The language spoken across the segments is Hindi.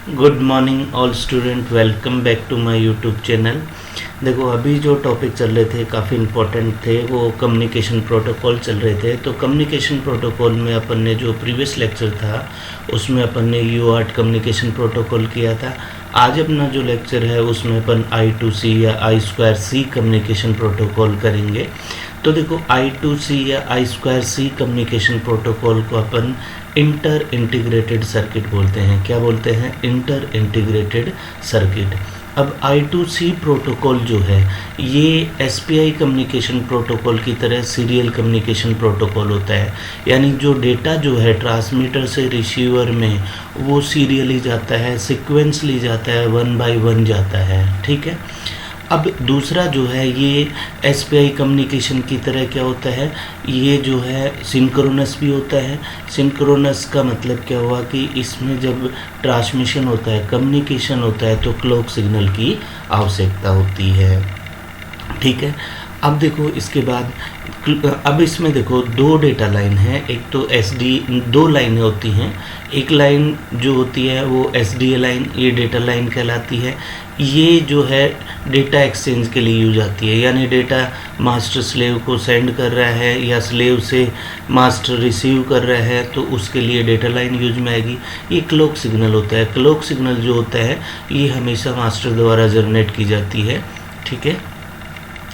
Good morning all student, welcome back to my YouTube channel. देखो, अभी जो टॉपिक चल रहे थे काफ़ी इम्पोर्टेंट थे, वो कम्युनिकेशन प्रोटोकॉल चल रहे थे। तो कम्युनिकेशन प्रोटोकॉल में अपन ने जो प्रीवियस लेक्चर था उसमें अपन ने यूआरट कम्युनिकेशन प्रोटोकॉल किया था। आज अपना जो लेक्चर है उसमें अपन I2C या I2C कम्युनिकेशन प्रोटोकॉल करेंगे। तो देखो, I2C या I2C कम्युनिकेशन प्रोटोकॉल को अपन इंटर इंटीग्रेटेड सर्किट बोलते हैं। क्या बोलते हैं? Inter integrated circuit. अब I2C प्रोटोकॉल जो है ये SPI कम्युनिकेशन प्रोटोकॉल की तरह सीरियल कम्युनिकेशन प्रोटोकॉल होता है, यानी जो डेटा जो है ट्रांसमीटर से रिसीवर में वो सीरियली जाता है, सीक्वेंसली जाता है, 1 बाय 1 जाता है। ठीक है। अब दूसरा जो है ये SPI कम्युनिकेशन की तरह क्या होता है, ये जो है सिंक्रोनस भी होता है। सिंक्रोनस का मतलब क्या हुआ कि इसमें जब ट्रांसमिशन होता है, कम्युनिकेशन होता है, तो क्लॉक सिग्नल की आवश्यकता होती है। ठीक है। अब देखो, इसके बाद अब इसमें देखो दो डेटा लाइन है। एक तो दो लाइनें होती हैं। एक लाइन जो होती है वो SDA लाइन, ये डेटा लाइन कहलाती है। ये जो है डेटा एक्सचेंज के लिए यूज आती है, यानी डेटा मास्टर स्लेव को सेंड कर रहा है या स्लेव से मास्टर रिसीव कर रहा है, तो उसके लिए डेटा लाइन यूज में आएगी। ये क्लॉक सिग्नल होता है। क्लॉक सिग्नल जो होता है ये हमेशा मास्टर द्वारा जनरेट की जाती है। ठीक है।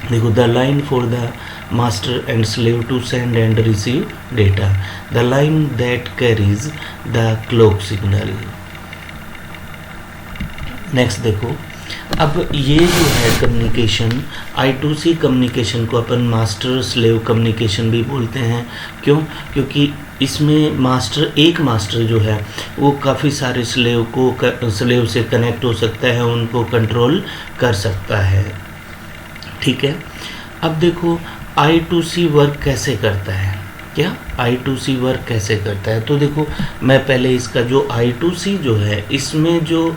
देखो, the line for the master and slave to send and receive data, the line that carries the clock signal। Next देखो, अब ये जो है कम्युनिकेशन I2C कम्युनिकेशन को अपन मास्टर स्लेव कम्युनिकेशन भी बोलते हैं। क्यों? क्योंकि इसमें एक मास्टर जो है वो काफ़ी सारे स्लेव से कनेक्ट हो सकता है, उनको कंट्रोल कर सकता है। ठीक है। अब देखो, I2C वर्क कैसे करता है। क्या I2C वर्क कैसे करता है? तो देखो, मैं पहले इसका जो I2C जो है इसमें जो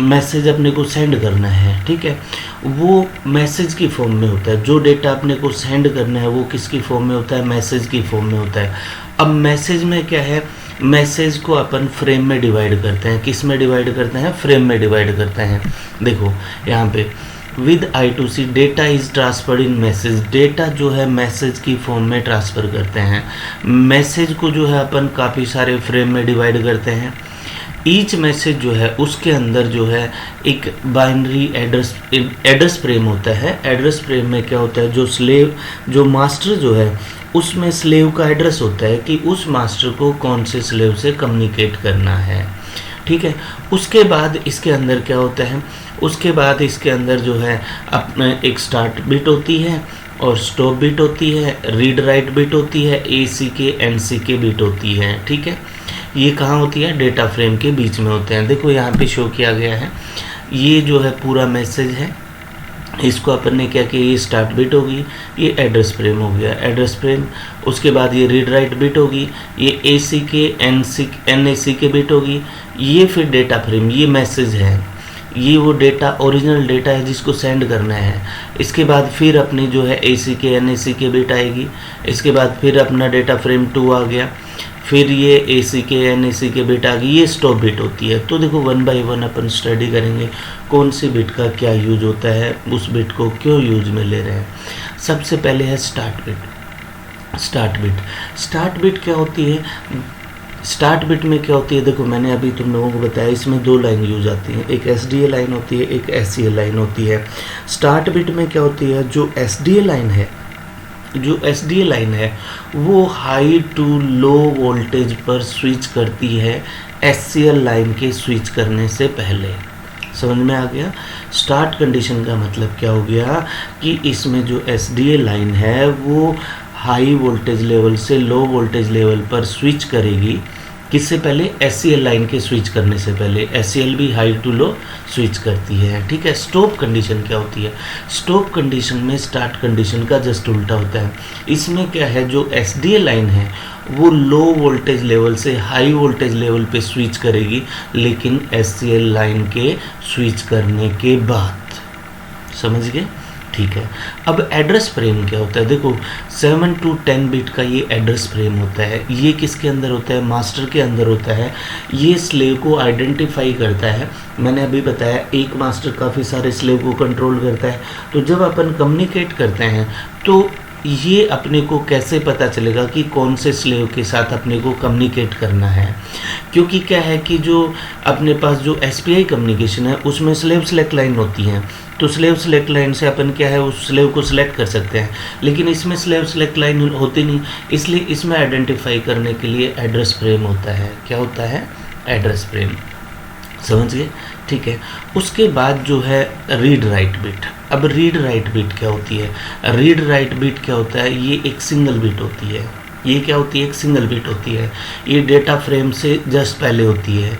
मैसेज अपने को सेंड करना है, ठीक है, वो मैसेज की फॉर्म में होता है। जो डेटा अपने को सेंड करना है वो किसकी फॉर्म में होता है? मैसेज की फॉर्म में होता है। अब मैसेज में क्या है, मैसेज को अपन फ्रेम में डिवाइड करते हैं। किस में डिवाइड करते हैं? फ्रेम में डिवाइड करते हैं। देखो यहाँ पे with I2C data is transferred in message. Data जो है मैसेज की फॉर्म में ट्रांसफ़र करते हैं। मैसेज को जो है अपन काफ़ी सारे फ्रेम में डिवाइड करते हैं। ईच मैसेज जो है उसके अंदर जो है एक बाइनरी एड्रेस फ्रेम होता है। एड्रेस फ्रेम में क्या होता है, जो मास्टर जो है उसमें स्लेव का एड्रेस होता है कि उस मास्टर को कौन से स्लेव से कम्युनिकेट करना है। ठीक है। उसके बाद इसके अंदर क्या होता है, उसके बाद इसके अंदर जो है अपने एक स्टार्ट बिट होती है और स्टॉप बिट होती है, रीड राइट बिट होती है, ACK NCK बिट होती है। ठीक है। ये कहाँ होती है? डेटा फ्रेम के बीच में होते हैं। देखो यहाँ पे शो किया गया है, ये जो है पूरा मैसेज है। इसको अपन ने क्या किया, ये स्टार्ट बिट होगी, ये एड्रेस फ्रेम हो गया, एड्रेस फ्रेम। उसके बाद ये रीड राइट बिट होगी, ये ACK NACK बिट होगी, ये फिर डेटा फ्रेम, ये मैसेज है, ये वो डेटा ओरिजिनल डेटा है जिसको सेंड करना है। इसके बाद फिर अपनी जो है ACK NACK बिट आएगी। इसके बाद फिर अपना डेटा फ्रेम 2 आ गया, फिर ये ACK NACK बिट आ गई, ये स्टॉप बिट होती है। तो देखो 1 बाय 1 अपन स्टडी करेंगे कौन सी बिट का क्या यूज होता है, उस बिट को क्यों यूज में ले रहे हैं। सबसे पहले है स्टार्ट बिट। स्टार्ट बिट क्या होती है? स्टार्ट बिट में क्या होती है, देखो मैंने अभी तुम लोगों को बताया, इसमें दो लाइन यूज आती हैं। एक SDA लाइन होती है, एक SCA लाइन होती है। स्टार्ट बिट में क्या होती है, जो SDA लाइन है वो हाई टू लो वोल्टेज पर स्विच करती है SCL लाइन के स्विच करने से पहले। समझ में आ गया? स्टार्ट कंडीशन का मतलब क्या हो गया कि इसमें जो SDA लाइन है वो हाई वोल्टेज लेवल से लो वोल्टेज लेवल पर स्विच करेगी। किससे पहले? SCL लाइन के स्विच करने से पहले। SCL भी हाई टू लो स्विच करती है। ठीक है। स्टॉप कंडीशन क्या होती है? स्टॉप कंडीशन में स्टार्ट कंडीशन का जस्ट उल्टा होता है। इसमें क्या है, जो SDA लाइन है वो लो वोल्टेज लेवल से हाई वोल्टेज लेवल पे स्विच करेगी, लेकिन SCL लाइन के स्विच करने के बाद। समझ गए? ठीक है। अब एड्रेस फ्रेम क्या होता है? देखो 7 to 10 बिट का ये एड्रेस फ्रेम होता है। ये किसके अंदर होता है? मास्टर के अंदर होता है। ये स्लेव को आइडेंटिफाई करता है। मैंने अभी बताया एक मास्टर काफ़ी सारे स्लेव को कंट्रोल करता है। तो जब अपन कम्युनिकेट करते हैं तो ये अपने को कैसे पता चलेगा कि कौन से स्लेव के साथ अपने को कम्युनिकेट करना है? क्योंकि क्या है कि जो अपने पास जो SPI कम्युनिकेशन है उसमें स्लेव सेलेक्ट लाइन होती है। तो स्लेव सेलेक्ट लाइन से अपन क्या है उस स्लेव को सिलेक्ट कर सकते हैं, लेकिन इसमें स्लेव सेलेक्ट लाइन होती नहीं, इसलिए इसमें आइडेंटिफाई करने के लिए एड्रेस फ्रेम होता है। क्या होता है? Address frame. समझ गए? ठीक है। उसके बाद जो है रीड राइट बिट। अब रीड राइट बिट क्या होती है? रीड राइट बिट क्या होता है? ये एक सिंगल बिट होती है। ये क्या होती है? एक सिंगल बिट होती है। ये डेटा फ्रेम से जस्ट पहले होती है।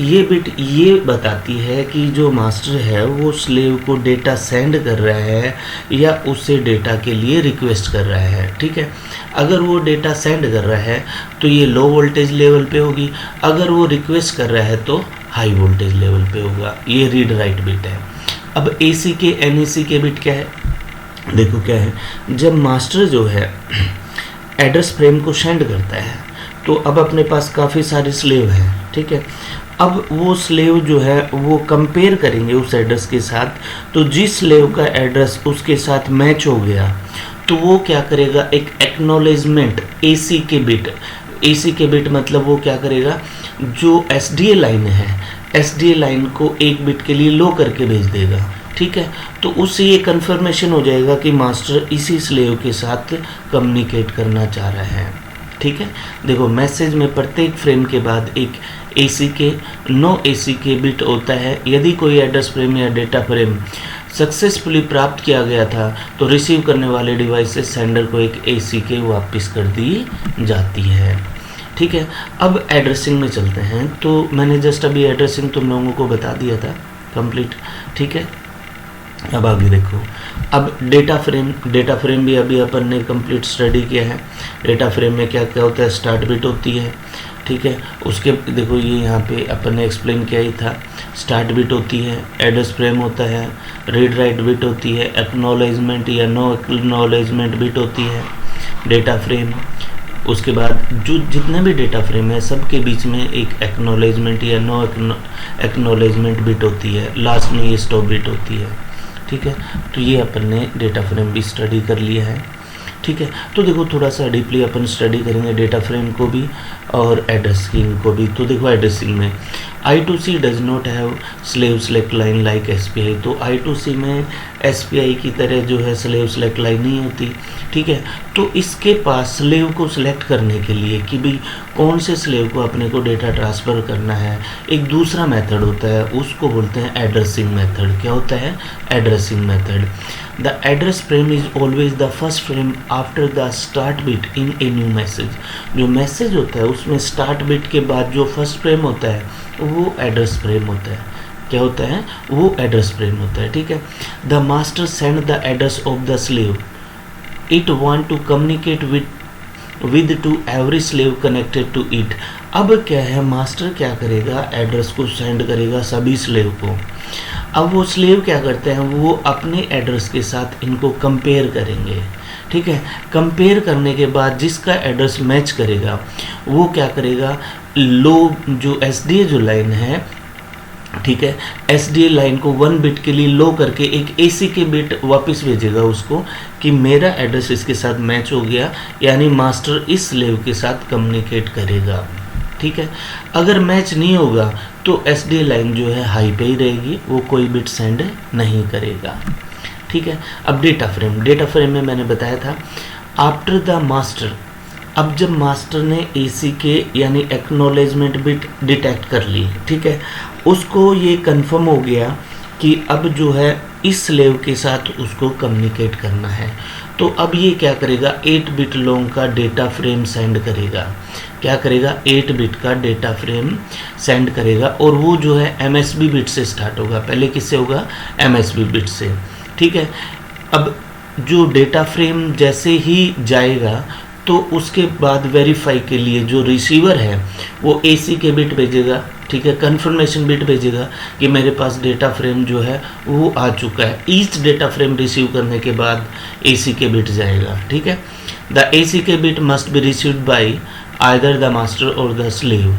ये बिट ये बताती है कि जो मास्टर है वो स्लेव को डेटा सेंड कर रहा है या उससे डेटा के लिए रिक्वेस्ट कर रहा है। ठीक है। अगर वो डेटा सेंड कर रहा है तो ये लो वोल्टेज लेवल पे होगी, अगर वो रिक्वेस्ट कर रहा है तो हाई वोल्टेज लेवल पे होगा। ये रीड राइट बिट है। अब AC के NEC के बिट क्या है? देखो क्या है, जब मास्टर जो है एड्रेस फ्रेम को सेंड करता है तो अब अपने पास काफ़ी सारे स्लेव हैं। ठीक है। अब वो स्लेव जो है वो कंपेयर करेंगे उस एड्रेस के साथ, तो जिस स्लेव का एड्रेस उसके साथ मैच हो गया तो वो क्या करेगा? एक एक्नॉलेजमेंट AC के बिट मतलब वो क्या करेगा? जो SDA लाइन है SDA लाइन को एक बिट के लिए लो करके भेज देगा। ठीक है। तो उससे ये कन्फर्मेशन हो जाएगा कि मास्टर इसी स्लेव के साथ कम्युनिकेट करना चाह रहा है। ठीक है। देखो मैसेज में प्रत्येक फ्रेम के बाद एक AC के नो AC के बिट होता है। यदि कोई एड्रेस फ्रेम या डेटा फ्रेम सक्सेसफुली प्राप्त किया गया था तो रिसीव करने वाले डिवाइस से सेंडर को एक AC के वापस कर दी जाती है। ठीक है। अब एड्रेसिंग में चलते हैं। तो मैंने जस्ट अभी एड्रेसिंग तुम लोगों को बता दिया था कंप्लीट। ठीक है। अब आगे देखो, अब डेटा फ्रेम भी अभी अपन ने कंप्लीट स्टडी किया है। डेटा फ्रेम में क्या क्या होता है? स्टार्ट बिट होती है। ठीक है। उसके देखो ये यहाँ पे अपन ने एक्सप्लेन किया ही था। स्टार्ट बिट होती है, एड्रेस फ्रेम होता है, रीड राइट बिट होती है, एक्नॉलेजमेंट या नो एक्नॉलेजमेंट बिट होती है, डेटा फ्रेम। उसके बाद जो जितने भी डेटा फ्रेम है सबके बीच में एक एक्नॉलेजमेंट या नो एक्नॉलेजमेंट बिट होती है, लास्ट में ये स्टॉप बिट होती है। ठीक है। तो ये अपन ने डेटा फ्रेम भी स्टडी कर लिया है। ठीक है। तो देखो थोड़ा सा डीपली अपन स्टडी करेंगे डेटा फ्रेम को भी और एड्रेसिंग को भी। तो देखो एड्रेसिंग में I2C does not have slave select line like SPI। तो I2C में SPI की तरह जो है स्लेव सेलेक्ट लाइन नहीं होती। ठीक है। तो इसके पास स्लेव को सिलेक्ट करने के लिए कि भाई कौन से स्लेव को अपने को डेटा ट्रांसफ़र करना है, एक दूसरा मेथड होता है, उसको बोलते हैं एड्रेसिंग मेथड। क्या होता है? Addressing method. The address frame is always the first frame after the start bit in a new message. जो मैसेज होता है उसमें स्टार्ट बिट के बाद जो फर्स्ट फ्रेम होता है वो एड्रेस फ्रेम होता है। क्या होता है? वो एड्रेस फ्रेम होता है। ठीक है। The master send the address of the slave it want to communicate with to every slave connected to it. अब क्या है, मास्टर क्या करेगा? एड्रेस को सेंड करेगा सभी स्लेव को। अब वो स्लेव क्या करते हैं? वो अपने एड्रेस के साथ इनको कंपेयर करेंगे। ठीक है। कंपेयर करने के बाद जिसका एड्रेस मैच करेगा वो क्या करेगा? लो जो SDA जो लाइन है, ठीक है, SDA लाइन को 1 बिट के लिए लो करके एक AC के बिट वापस भेजेगा उसको कि मेरा एड्रेस इसके साथ मैच हो गया, यानी मास्टर इस स्लेव के साथ कम्युनिकेट करेगा। ठीक है। अगर मैच नहीं होगा तो SDA लाइन जो है हाई पे ही रहेगी, वो कोई बिट सेंड नहीं करेगा। ठीक है। अब डेटा फ्रेम में मैंने बताया था आफ्टर द मास्टर। अब जब मास्टर ने AC के यानी एक्नॉलेजमेंट बिट डिटेक्ट कर ली, ठीक है, उसको ये कंफर्म हो गया कि अब जो है इस स्लेव के साथ उसको कम्युनिकेट करना है, तो अब ये क्या करेगा? 8 बिट लॉन्ग का डेटा फ्रेम सेंड करेगा। क्या करेगा? 8 बिट का डेटा फ्रेम सेंड करेगा और वो जो है MSB बिट से स्टार्ट होगा। पहले किससे होगा? MSB बिट से। ठीक है। अब जो डेटा फ्रेम जैसे ही जाएगा तो उसके बाद वेरीफाई के लिए जो रिसीवर है वो AC के बिट भेजेगा। ठीक है, कन्फर्मेशन बिट भेजेगा कि मेरे पास डेटा फ्रेम जो है वो आ चुका है। ईच डेटा फ्रेम रिसीव करने के बाद ACK बिट जाएगा, ठीक है। The ACK bit must be received by either the master or the slave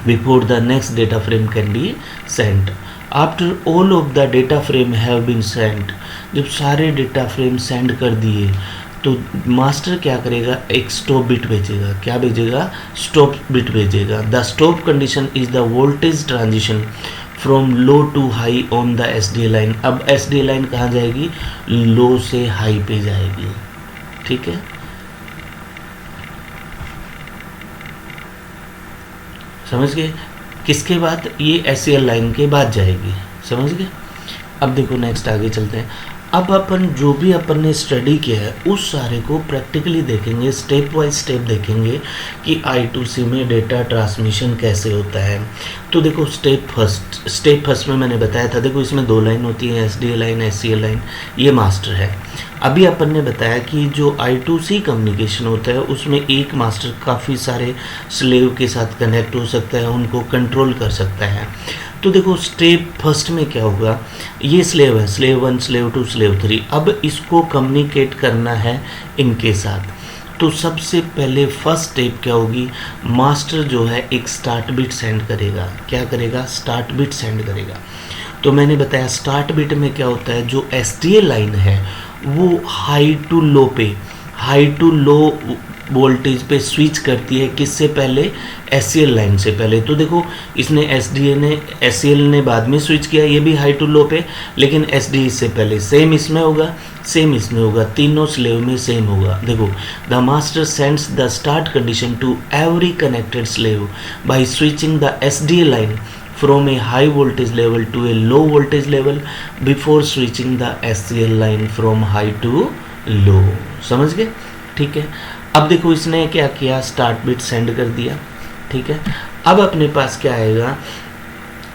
before the next data frame can be sent. After all of the data frame have been sent, जब सारे डेटा फ्रेम सेंड कर दिए तो मास्टर क्या करेगा, एक स्टॉप बिट भेजेगा। क्या भेजेगा? स्टॉप बिट भेजेगा। The stop condition is the voltage transition from low to high on the SDA line. अब SDA लाइन कहाँ जाएगी? लो से हाई पे जाएगी, ठीक है। समझ गए? किसके बाद? ये SCL लाइन के बाद जाएगी, समझ गए। अब देखो नेक्स्ट आगे चलते हैं। अब अपन जो भी अपन ने स्टडी किया है उस सारे को प्रैक्टिकली देखेंगे, स्टेप बाय स्टेप देखेंगे कि I2C में डेटा ट्रांसमिशन कैसे होता है। तो देखो स्टेप फर्स्ट में मैंने बताया था, देखो इसमें 2 लाइन होती है, SDA लाइन, SCL लाइन, ये मास्टर है। अभी अपन ने बताया कि जो I2C कम्युनिकेशन होता है उसमें एक मास्टर काफ़ी सारे स्लेव के साथ कनेक्ट हो सकता है, उनको कंट्रोल कर सकता है। तो देखो स्टेप फर्स्ट में क्या होगा, ये स्लेव है, स्लेव 1, स्लेव 2, स्लेव 3। अब इसको कम्युनिकेट करना है इनके साथ। तो सबसे पहले फर्स्ट स्टेप क्या होगी, मास्टर जो है एक स्टार्ट बिट सेंड करेगा। क्या करेगा? स्टार्ट बिट सेंड करेगा। तो मैंने बताया स्टार्ट बिट में क्या होता है, जो SDA लाइन है वो हाई टू लो वोल्टेज पे स्विच करती है। किससे पहले? SCL लाइन से पहले। तो देखो इसने SCL ने बाद में स्विच किया, ये भी हाई टू लो पे, लेकिन SDA इससे पहले। सेम इसमें होगा, तीनों स्लेव में सेम होगा। देखो the master sends the start condition to every connected slave by switching the SDA line from a high voltage level to a low voltage level before switching the SCL line from high to low। समझ गए? ठीक है। अब देखो इसने क्या किया, स्टार्ट बिट सेंड कर दिया, ठीक है। अब अपने पास क्या आएगा,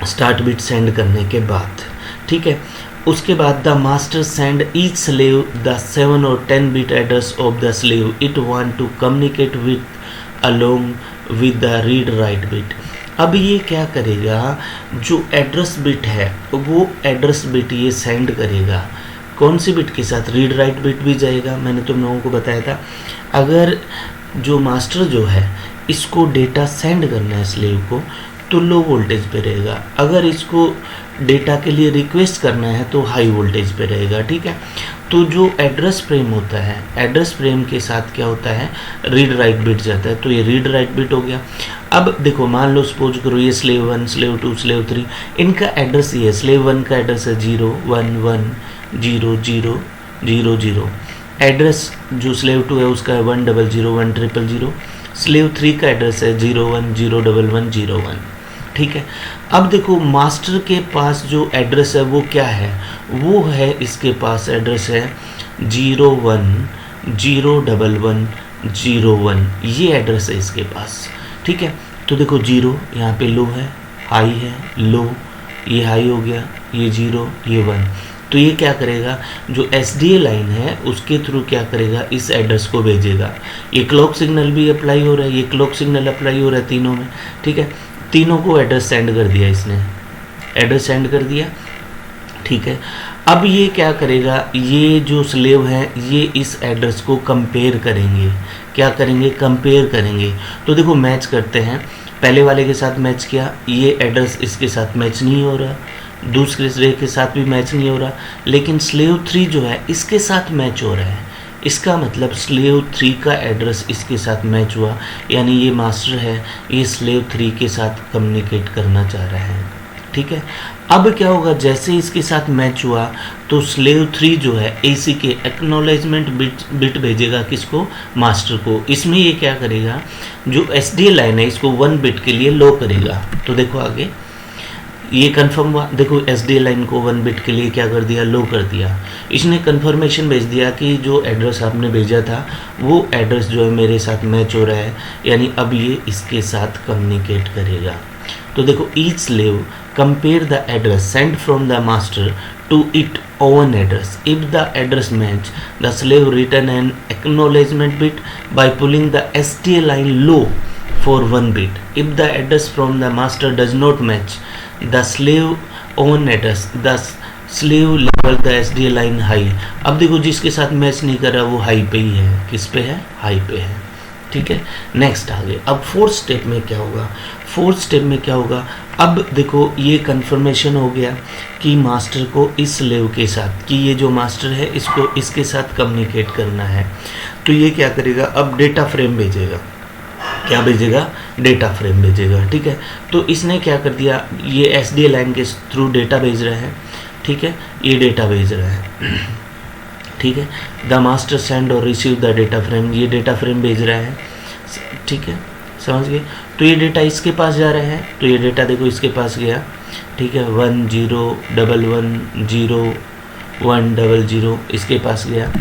स्टार्ट बिट सेंड करने के बाद, ठीक है, उसके बाद the master send each slave the 7 और 10 bit address of the slave it want to communicate with along with the read write bit. अब ये क्या करेगा, जो एड्रेस बिट है वो एड्रेस बिट ये सेंड करेगा। कौन सी बिट के साथ? रीड राइट बिट भी जाएगा। मैंने तुम लोगों को बताया था, अगर जो मास्टर जो है इसको डेटा सेंड करना है स्लेव को तो लो वोल्टेज पे रहेगा, अगर इसको डेटा के लिए रिक्वेस्ट करना है तो हाई वोल्टेज पे रहेगा, ठीक है। तो जो एड्रेस फ्रेम होता है, एड्रेस फ्रेम के साथ क्या होता है, रीड राइट बिट जाता है। तो ये रीड राइट बिट हो गया। अब देखो मान लो सपोज करो ये स्लेव 1, स्लेव 2, स्लेव 3, इनका एड्रेस ये है। स्लेव 1 का एड्रेस है 0 1 1 0 0 0 0। एड्रेस जो स्लेव 2 है उसका है 1 0 0 1 0 0 0। स्लेव 3 का एड्रेस है 0 1 0 1 1 0 1, ठीक है। अब देखो मास्टर के पास जो एड्रेस है वो क्या है, वो है इसके पास एड्रेस है 0 1 0 1 1 0 1, ये एड्रेस है इसके पास, ठीक है। तो देखो 0 यहाँ पे लो है, हाई है, लो, ये हाई हो गया, ये 0, ये 1। तो ये क्या करेगा, जो SDA लाइन है उसके थ्रू क्या करेगा, इस एड्रेस को भेजेगा। ये क्लॉक सिग्नल भी अप्लाई हो रहा है, ये क्लॉक सिग्नल अप्लाई हो रहा है तीनों में, ठीक है। तीनों को एड्रेस सेंड कर दिया इसने, एड्रेस सेंड कर दिया, ठीक है। अब ये क्या करेगा, ये जो स्लेव है ये इस एड्रेस को कंपेयर करेंगे। क्या करेंगे, कंपेयर करेंगे। तो देखो मैच करते हैं, पहले वाले के साथ मैच किया, ये एड्रेस इसके साथ मैच नहीं हो रहा, दूसरे स्लेव के साथ भी मैच नहीं हो रहा, लेकिन स्लेव 3 जो है इसके साथ मैच हो रहा है। इसका मतलब स्लेव 3 का एड्रेस इसके साथ मैच हुआ, यानी ये मास्टर है, ये स्लेव 3 के साथ कम्युनिकेट करना चाह रहा है, ठीक है। अब क्या होगा, जैसे इसके साथ मैच हुआ तो स्लेव 3 जो है ACK एक्नॉलेजमेंट बिट भेजेगा किसको, मास्टर को। इसमें ये क्या करेगा, जो SDA लाइन है इसको 1 बिट के लिए लो करेगा। तो देखो आगे ये कंफर्म हुआ, देखो SDA लाइन को 1 बिट के लिए क्या कर दिया, लो कर दिया। इसने कंफर्मेशन भेज दिया कि जो एड्रेस आपने भेजा था वो एड्रेस जो है मेरे साथ मैच हो रहा है, यानी अब ये इसके साथ कम्युनिकेट करेगा। तो देखो each slave compare the address send from the master to it own address. If the address match, the slave return an acknowledgement bit by pulling the SDA line low for 1 bit. If the address from the master does not match the slave own address, the slave level the SDA line high. अब देखो जिसके साथ मैच नहीं कर रहा वो हाई पे ही है. किस पे है? हाई पे है. ठीक है. नेक्स्ट आगे. अब फोर्थ स्टेप में क्या होगा? फोर्थ स्टेप में क्या होगा? अब देखो ये कंफर्मेशन हो गया कि मास्टर को इस स्लेव के साथ, कि ये जो मास्टर है इसको इसके साथ कम्युनिकेट करना है. तो ये क्या करेगा? अब डेटा फ्रेम भेजेगा. क्या भेजेगा? डेटा फ्रेम भेजेगा. ठीक है. तो इसने क्या कर दिया? ये SDA लाइन के थ्रू डेटा भेज रहा है. ठीक है. ये डेटा भेज रहा है. ठीक है. द मास्टर सेंड और रिसीव द डेटा फ्रेम. ये डेटा फ्रेम भेज रहा है. ठीक है. समझ गए? तो ये डेटा इसके पास जा रहा है. तो ये डेटा देखो इसके पास गया. ठीक है. 10110100 इसके पास गया.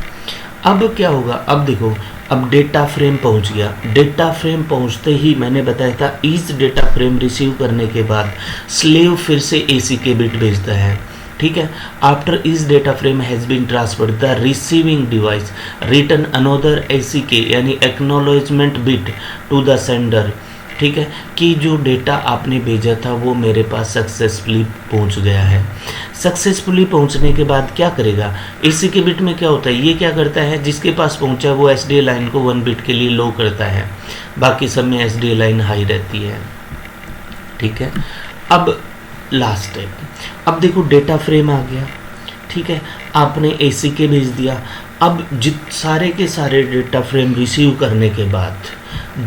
अब क्या होगा? अब देखो, अब डेटा फ्रेम पहुंच गया. डेटा फ्रेम पहुंचते ही मैंने बताया था इस डेटा फ्रेम रिसीव करने के बाद स्लेव फिर से ACK बिट भेजता है. ठीक है. आफ्टर इस data frame has been transferred the receiving device return another ACK यानी acknowledgement bit to the sender. ठीक है. कि जो डेटा आपने भेजा था वो मेरे पास सक्सेसफुली पहुंच गया है. सक्सेसफुली पहुंचने के बाद क्या करेगा? ACK बिट में क्या होता है? ये क्या करता है? जिसके पास पहुंचा है वो SDA लाइन को 1 बिट के लिए लो करता है. बाकी सब में SDA लाइन हाई रहती है. ठीक है. अब लास्ट स्टेप. अब देखो डेटा फ्रेम आ गया. ठीक है. आपने ACK भेज दिया. अब सारे के सारे डेटा फ्रेम रिसीव करने के बाद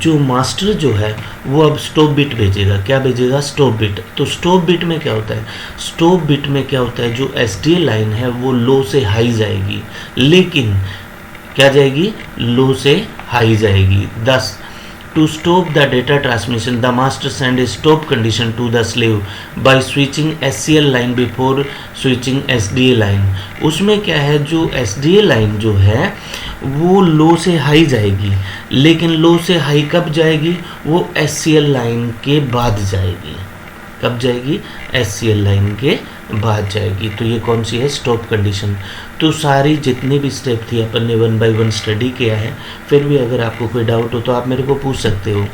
जो मास्टर जो है वो अब स्टॉप बिट भेजेगा. क्या भेजेगा? Stop bit. तो स्टॉप बिट में क्या होता है? स्टॉप बिट में क्या होता है? जो SDA लाइन है वो लो से हाई जाएगी. लेकिन क्या जाएगी? लो से हाई जाएगी. 10 To stop the data transmission, the master send a stop condition to the slave by switching SCL line before switching SDA line. उसमें क्या है? जो SDA लाइन जो है वो लो से हाई जाएगी. लेकिन लो से हाई कब जाएगी? वो SCL लाइन के बाद जाएगी. कब जाएगी? SCL लाइन के बाद जाएगी. तो ये कौन सी है? Stop condition. तो सारी जितनी भी स्टेप थी अपन ने 1 बाय 1 स्टडी किया है. फिर भी अगर आपको कोई डाउट हो तो आप मेरे को पूछ सकते हो.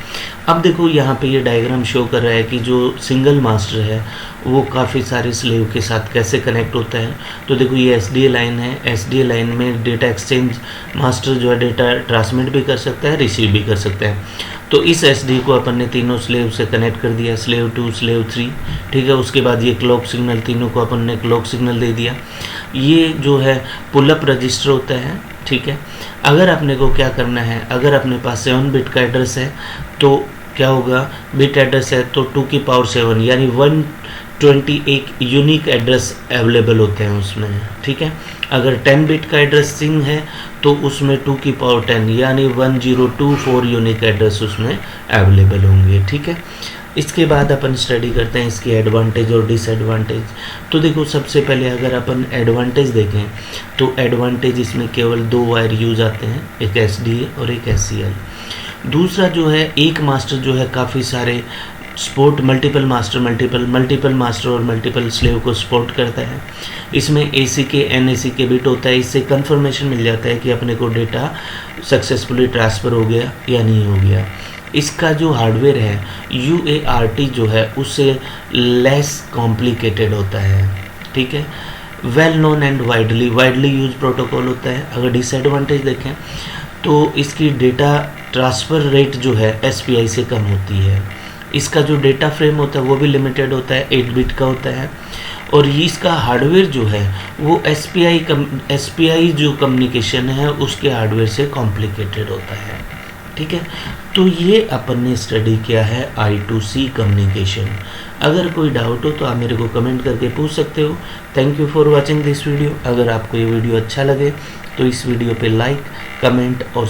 अब देखो यहाँ पे ये डायग्राम शो कर रहा है कि जो सिंगल मास्टर है वो काफ़ी सारे स्लेव के साथ कैसे कनेक्ट होता है. तो देखो ये SDA लाइन है. SDA लाइन में डेटा एक्सचेंज मास्टर जो है डेटा ट्रांसमिट भी कर सकता है, रिसीव भी कर सकता है. तो इस SDA को अपन ने तीनों स्लेव से कनेक्ट कर दिया. Slave 2, slave 3. ठीक है. उसके बाद ये क्लॉक सिग्नल, तीनों को अपन ने क्लॉक सिग्नल दे दिया. ये जो है पुल अप रजिस्टर होता है. ठीक है. अगर अपने को क्या करना है? अगर अपने पास 7 बिट का एड्रेस है तो क्या होगा? बिट एड्रेस है तो 2 की पावर 7 यानी 128 यूनिक एड्रेस अवेलेबल होते हैं उसमें. ठीक है. अगर 10 बिट का एड्रेसिंग है तो उसमें 2 की पावर 10 यानी 1024 यूनिक एड्रेस उसमें अवेलेबल होंगे. ठीक है. इसके बाद अपन स्टडी करते हैं इसकी एडवांटेज और डिसएडवांटेज. तो देखो सबसे पहले अगर अपन एडवांटेज देखें तो एडवांटेज इसमें केवल 2 वायर यूज आते हैं, एक SDA और एक SCL. दूसरा जो है एक मास्टर जो है काफ़ी सारे सपोर्ट मल्टीपल मास्टर और मल्टीपल स्लेव को सपोर्ट करता है. इसमें ACK NACK बिट होता है. इससे कंफर्मेशन मिल जाता है कि अपने को डेटा सक्सेसफुली ट्रांसफ़र हो गया या नहीं हो गया. इसका जो हार्डवेयर है UART जो है उससे लेस कॉम्प्लिकेटेड होता है. ठीक है. Well known and widely use protocol होता है. अगर डिसएडवांटेज देखें तो इसकी डेटा ट्रांसफ़र रेट जो है SPI से कम होती है. इसका जो डेटा फ्रेम होता है वो भी लिमिटेड होता है, 8 बिट का होता है. और इसका हार्डवेयर जो है वो SPI जो कम्युनिकेशन है उसके हार्डवेयर से कॉम्प्लिकेटेड होता है. ठीक है. तो ये अपन ने स्टडी किया है I2C कम्युनिकेशन. अगर कोई डाउट हो तो आप मेरे को कमेंट करके पूछ सकते हो. Thank you for watching this video. अगर आपको ये वीडियो अच्छा लगे तो इस वीडियो पे लाइक, कमेंट और